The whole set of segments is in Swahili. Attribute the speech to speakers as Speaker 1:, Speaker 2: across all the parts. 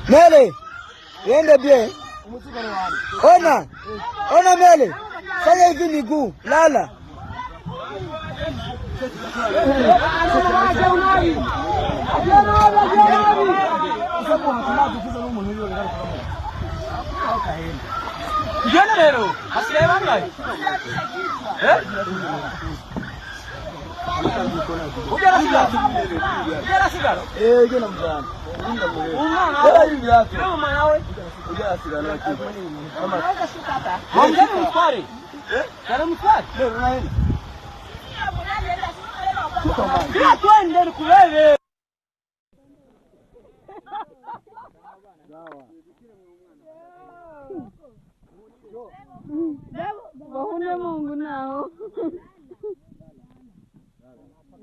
Speaker 1: Mele, yende bie. Ona Mele. Fanya hivi miguu, lala.
Speaker 2: Generero, hasema ngai. Ujara sigara.
Speaker 1: Jana mjana.
Speaker 2: Umana hivi yake. Kama mwanawe.
Speaker 1: Ujara sigara yake.
Speaker 2: Kama shukata. Ongea mkwari. Kana mkwari.
Speaker 1: Leo unaenda.
Speaker 2: Bila twende kulele.
Speaker 3: Bahune Mungu nao.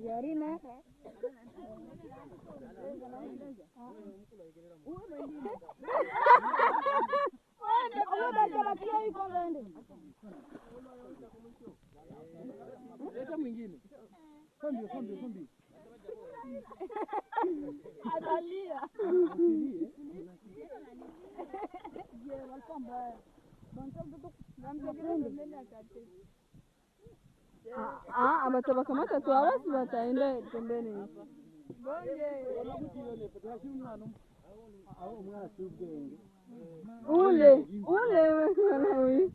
Speaker 3: Yarina.
Speaker 1: Leta mwingine. Kombi.
Speaker 3: Atalia. Je, walipamba. Abataba kamata tu abasi bataenda pembeni. Ule wewe.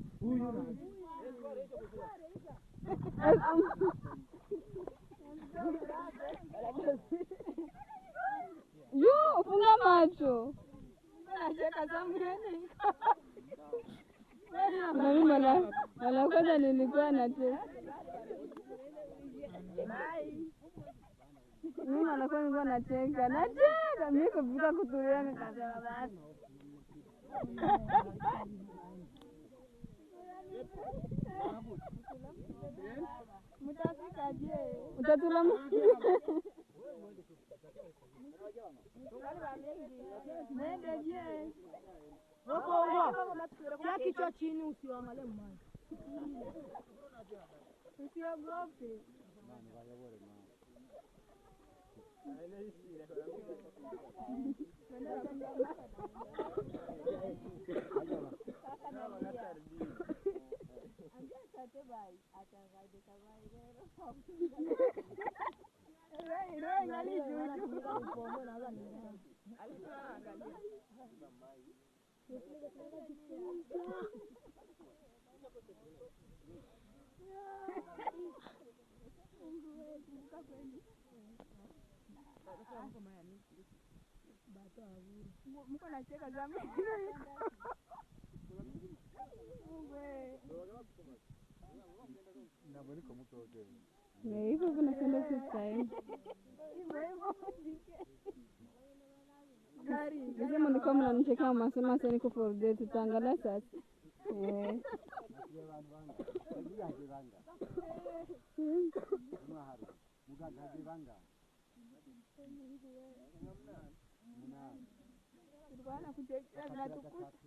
Speaker 3: Yo, funga macho. Anacheka zamani. Mimi mara kwanza nilikuwa nacheka. Mimi anakuwa nilikuwa nacheka. Mimi kufika kutulia nikasema basi. Mtafika je? Utatula nende je? Kwa kichwa chini usiangalie mbali. Usiogope. Mko nacheka zamani. Hivyo kunapenda kusai. Nasema ndiko mnanicheka masema sasa niko for day tutaangalia sasa. Bwana kucheka na tukuta.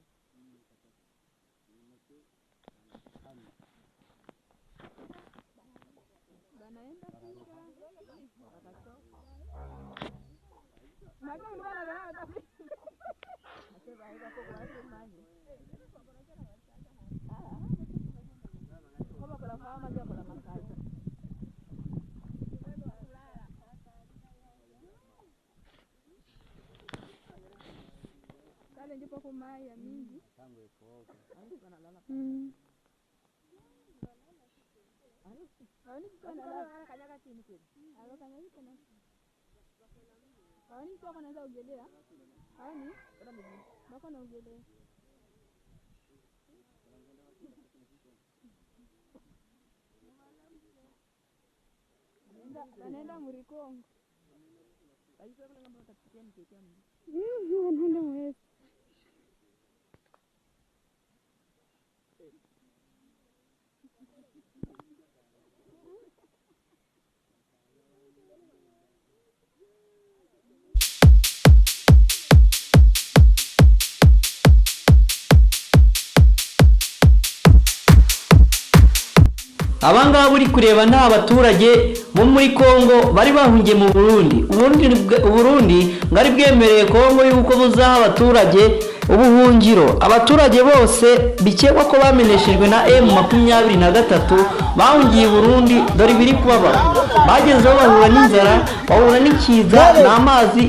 Speaker 3: Banaenda kisha akatoka. Maana ndio anaanza Asema haida kwa watu mani. Kama kuna mama moja kuna makazi. Kale ndipo kwa mai ya mingi. Tangu iko. Analala. Haoni kana kanyaga chini kweli. Haoni kanyaga kana. Haoni mtu anaweza kuogelea? Haoni? Bako na ugelea. Anaenda Murikongo. Aisha kuna mambo atapitia mkekea mimi. Anaenda mwezi.
Speaker 4: abangaba uri kureba nta baturage bo muri Kongo bari bahungiye mu Burundi ngari bwemereye Kongo yuko buzaha abaturage ubuhungiro. Abaturage bose bikekwa ko bameneshejwe na M23 bahungiye Burundi dore biri kubaba, bagezeho bahura n'inzara, bahura n'ikiza, n'amazi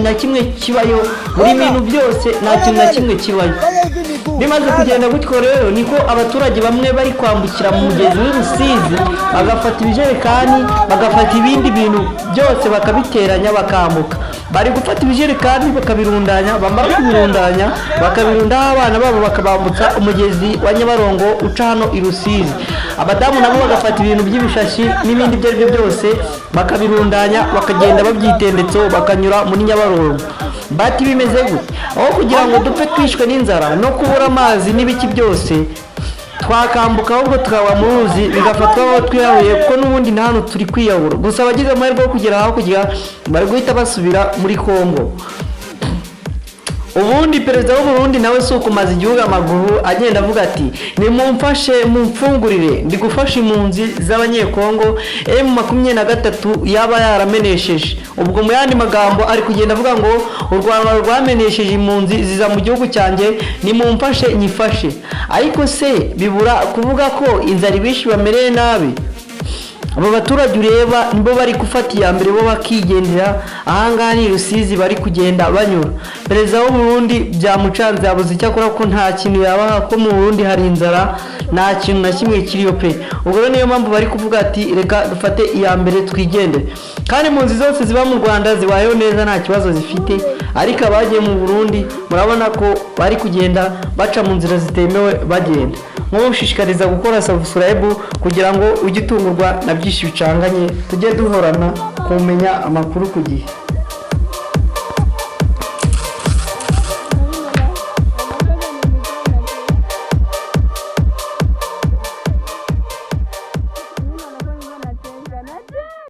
Speaker 4: na kimwe kibayo, buri bintu byose nta kintu na kimwe kibayo. Bimaze kugenda gutyo rero niko abaturage bamwe bari kwambukira mu mugezi w'Urusizi bagafata ibijerekani, bagafata ibindi bintu byose bakabiteranya bakambuka. Bari gufata ibijerekani bakabirundanya, bamara kubirundanya bakabirundaho abana babo bakabambutsa umugezi wa Nyabarongo uca hano i Rusizi. Abadamu nabo bagafata ibintu by'ibishashi n'ibindi byo byose bakabirundanya bakagenda babyitendetseho bakanyura muri Nyabarongo. Bati bimeze gute? Aho kugira ngo dupfe twishwe n'inzara no kubura amazi n'ibiki byose, twakambuka ahubwo tukaba mu ruzi bigafatwa aho twiyahuye, kuko n'ubundi nta hantu turi kwiyahura. Gusa abagize amahirwe yo kugera aho kugira bari guhita basubira muri Kongo. Ubundi perezida w'u Burundi nawe si ukumaza igihugu amaguru agenda avuga ati nimumfashe mumfungurire ndi gufasha impunzi z'abanyekongo M23 yaba yaramenesheje. Ubwo mu yandi magambo ari kugenda avuga ngo u Rwanda rwamenesheje impunzi ziza mu gihugu cyanjye nimumfashe nyifashe. Ariko se bibura kuvuga ko inzara ibishi bamereye nabi? Abo baturage ureba nibo bari gufata iya mbere bo bakigendera ahangaha ni Rusizi bari kugenda banyura. Perezida w'u Burundi byamucanze yabuze icyakora ko nta kintu yabaha, ko mu Burundi hari inzara, nta kintu na kimwe kiriyo pe. Ubwo rero niyo mpamvu bari kuvuga ati reka dufate iya mbere twigendere. Kandi impunzi zose ziba mu Rwanda zibayeho neza nta kibazo zifite, ariko abagiye mu Burundi murabona ko bari kugenda baca mu nzira zitemewe bagenda. Mubushishikariza gukora subscribe kugira ngo ujye utungurwa na byinshi bicanganye, tujye duhorana kumenya amakuru ku gihe.